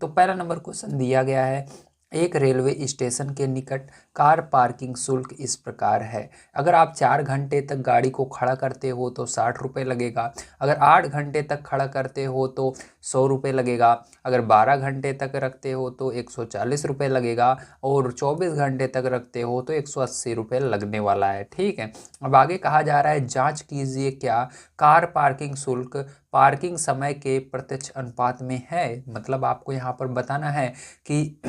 तो पहला number question दिया गया है, एक रेलवे स्टेशन के निकट कार पार्किंग शुल्क इस प्रकार है। अगर आप 4 घंटे तक गाड़ी को खड़ा करते हो तो 60 रुपये लगेगा। अगर 8 घंटे तक खड़ा करते हो तो 100 रुपये लगेगा। अगर 12 घंटे तक रखते हो तो 140 रुपये लगेगा। और 24 घंटे तक रखते हो तो 180 रुपये लगने वाला है। ठीक है, अब आगे कहा जा रहा है, जांच कीजिए क्या कार पार्किंग शुल्क पार्किंग समय के प्रत्यक्ष अनुपात में है। मतलब आपको यहाँ पर बताना है कि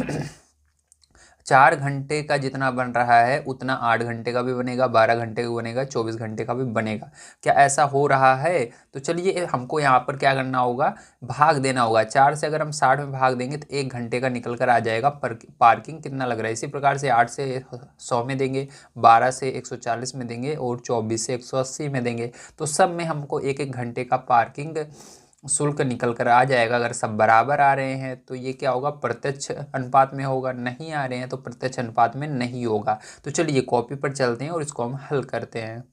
4 घंटे का जितना बन रहा है उतना 8 घंटे का भी बनेगा, 12 घंटे का बनेगा, 24 घंटे का भी बनेगा। क्या ऐसा हो रहा है? तो चलिए हमको यहाँ पर क्या करना होगा, भाग देना होगा। 4 से अगर हम 60 में भाग देंगे तो 1 घंटे का निकल कर आ जाएगा पार्किंग कितना लग रहा है। इसी प्रकार से 8 से 100 में देंगे, 12 से 140 में देंगे और 24 से 180 में देंगे। तो सब में हमको 1-1 घंटे का पार्किंग शुल्क निकल कर आ जाएगा। अगर सब बराबर आ रहे हैं तो ये क्या होगा, प्रत्यक्ष अनुपात में होगा। नहीं आ रहे हैं तो प्रत्यक्ष अनुपात में नहीं होगा। तो चलिए कॉपी पर चलते हैं और इसको हम हल करते हैं।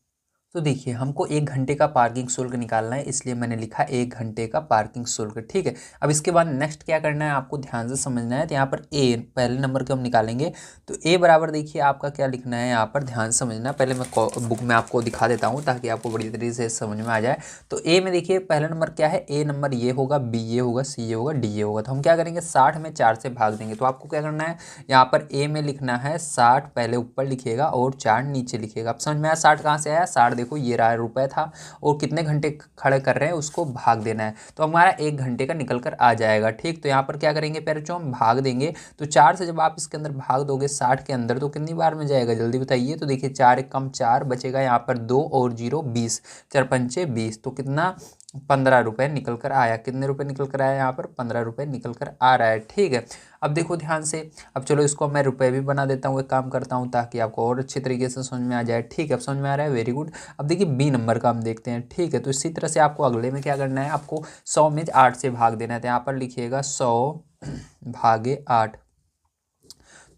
तो देखिए हमको 1 घंटे का पार्किंग शुल्क निकालना है, इसलिए मैंने लिखा 1 घंटे का पार्किंग शुल्क। ठीक है, अब इसके बाद नेक्स्ट क्या करना है आपको ध्यान से समझना है। तो यहाँ पर ए पहले नंबर के हम निकालेंगे। तो ए बराबर देखिए आपका क्या लिखना है, यहाँ पर ध्यान से समझना। पहले मैं बुक में आपको दिखा देता हूँ ताकि आपको बड़ी तरीके से समझ में आ जाए। तो ए में देखिए पहला नंबर क्या है, ए नंबर ये होगा, बी ये होगा, सी ये होगा, डी ये होगा। तो हम क्या करेंगे, 60 में 4 से भाग देंगे। तो आपको क्या करना है, यहाँ पर ए में लिखना है 60 पहले ऊपर लिखिएगा और 4 नीचे लिखिएगा। अब समझ में आया 60 कहाँ से आया, 60 देखो ये रहा रुपए था और कितने घंटे खड़े कर रहे हैं उसको भाग देना है। तो हमारा 1 घंटे का निकल कर आ जाएगा। ठीक, तो यहाँ पर क्या करेंगे, पहले जो हम भाग देंगे तो 4 से जब आप इसके अंदर भाग दोगे 60 के अंदर तो कितनी बार में जाएगा जल्दी बताइए। तो देखिए 4 एक कम 4 बचेगा, यहाँ पर 2 और 0 20, 4 पंचे 20, तो कितना 15 रुपये निकल कर आया। कितने रुपए निकल कर आया, यहाँ पर 15 रुपये निकल कर आ रहा है। ठीक है, अब देखो ध्यान से, अब चलो इसको मैं रुपए भी बना देता हूँ, एक काम करता हूँ ताकि आपको और अच्छी तरीके से समझ में आ जाए। ठीक है, अब समझ में आ रहा है, वेरी गुड। अब देखिए बी नंबर का हम देखते हैं। ठीक है, तो इसी तरह से आपको अगले में क्या करना है, आपको 100 में 8 से भाग देना है। तो यहाँ पर लिखिएगा 100 भागे 8।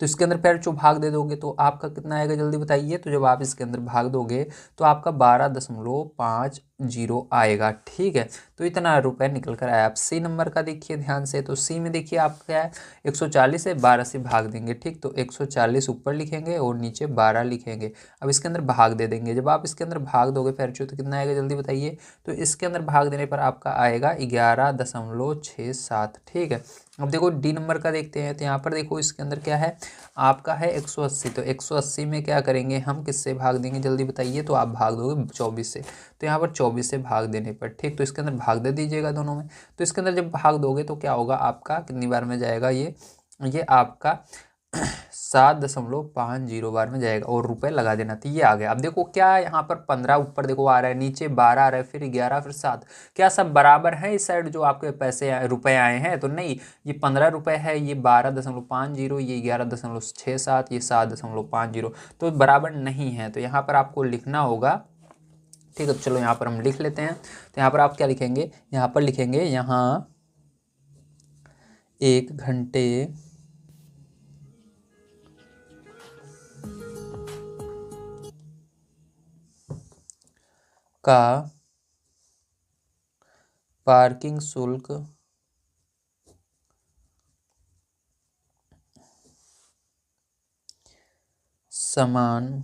तो इसके अंदर पैर जो भाग दे दोगे तो आपका कितना आएगा जल्दी बताइए। तो जब आप इसके अंदर भाग दोगे तो आपका 12.50 आएगा। ठीक है, तो इतना रुपए निकल कर आया। आप सी नंबर का देखिए ध्यान से। तो सी में देखिए आपका क्या है, 140 है, 12 से भाग देंगे। ठीक, तो 140 ऊपर लिखेंगे और नीचे 12 लिखेंगे। अब इसके अंदर भाग दे देंगे। जब आप इसके अंदर भाग दोगे फिर तो कितना आएगा जल्दी बताइए। तो इसके अंदर भाग देने पर आपका आएगा 11.67। ठीक है, अब देखो डी नंबर का देखते हैं। तो यहाँ पर देखो इसके अंदर क्या है, आपका है 180। तो 180 में क्या करेंगे हम, किससे भाग देंगे जल्दी बताइए। तो आप भाग दोगे 24 से। तो यहाँ पर 24 से भाग देने पर, ठीक, तो इसके अंदर भाग दे दीजिएगा दोनों में। तो इसके अंदर जब भाग दोगे तो क्या होगा, आपका कितनी बार में जाएगा, ये आपका 7.50 बार में जाएगा और रुपए लगा देना। तो ये आ गया। अब देखो क्या यहाँ पर 15 ऊपर देखो आ रहा है, नीचे 12 आ रहा है, फिर 11, फिर 7। क्या सब बराबर है इस साइड जो आपके पैसे रुपए आए हैं? तो नहीं, ये 15 रुपए है, ये 12.50, ये 11.67, ये 7.50, तो बराबर नहीं है। तो यहाँ पर आपको लिखना होगा। ठीक है, तो चलो यहाँ पर हम लिख लेते हैं। तो यहाँ पर आप क्या लिखेंगे, यहाँ पर लिखेंगे, यहाँ 1 घंटे का पार्किंग शुल्क समान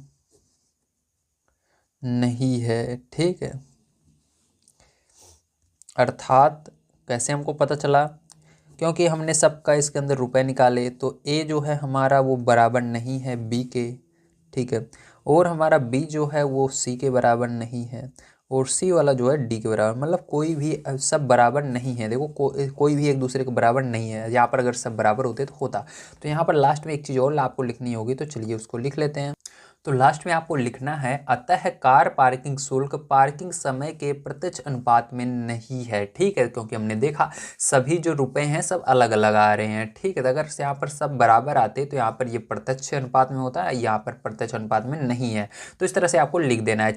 नहीं है। ठीक है, अर्थात कैसे हमको पता चला, क्योंकि हमने सबका इसके अंदर रुपए निकाले। तो ए जो है हमारा वो बराबर नहीं है बी के। ठीक है, और हमारा बी जो है वो सी के बराबर नहीं है, और सी वाला जो है डी के बराबर। मतलब कोई भी सब बराबर नहीं है। देखो कोई भी एक दूसरे के बराबर नहीं है। यहाँ पर अगर सब बराबर होते तो होता। तो यहाँ पर लास्ट में एक चीज़ और आपको लिखनी होगी, तो चलिए उसको लिख लेते हैं। तो लास्ट में आपको लिखना है, अतः कार पार्किंग शुल्क पार्किंग समय के प्रत्यक्ष अनुपात में नहीं है। ठीक है, क्योंकि हमने देखा सभी जो रुपए हैं सब अलग अलग आ रहे हैं। ठीक है, तो अगर यहाँ पर सब बराबर आते तो यहाँ पर ये प्रत्यक्ष अनुपात में होता है, यहाँ पर प्रत्यक्ष अनुपात में नहीं है। तो इस तरह से आपको लिख देना है।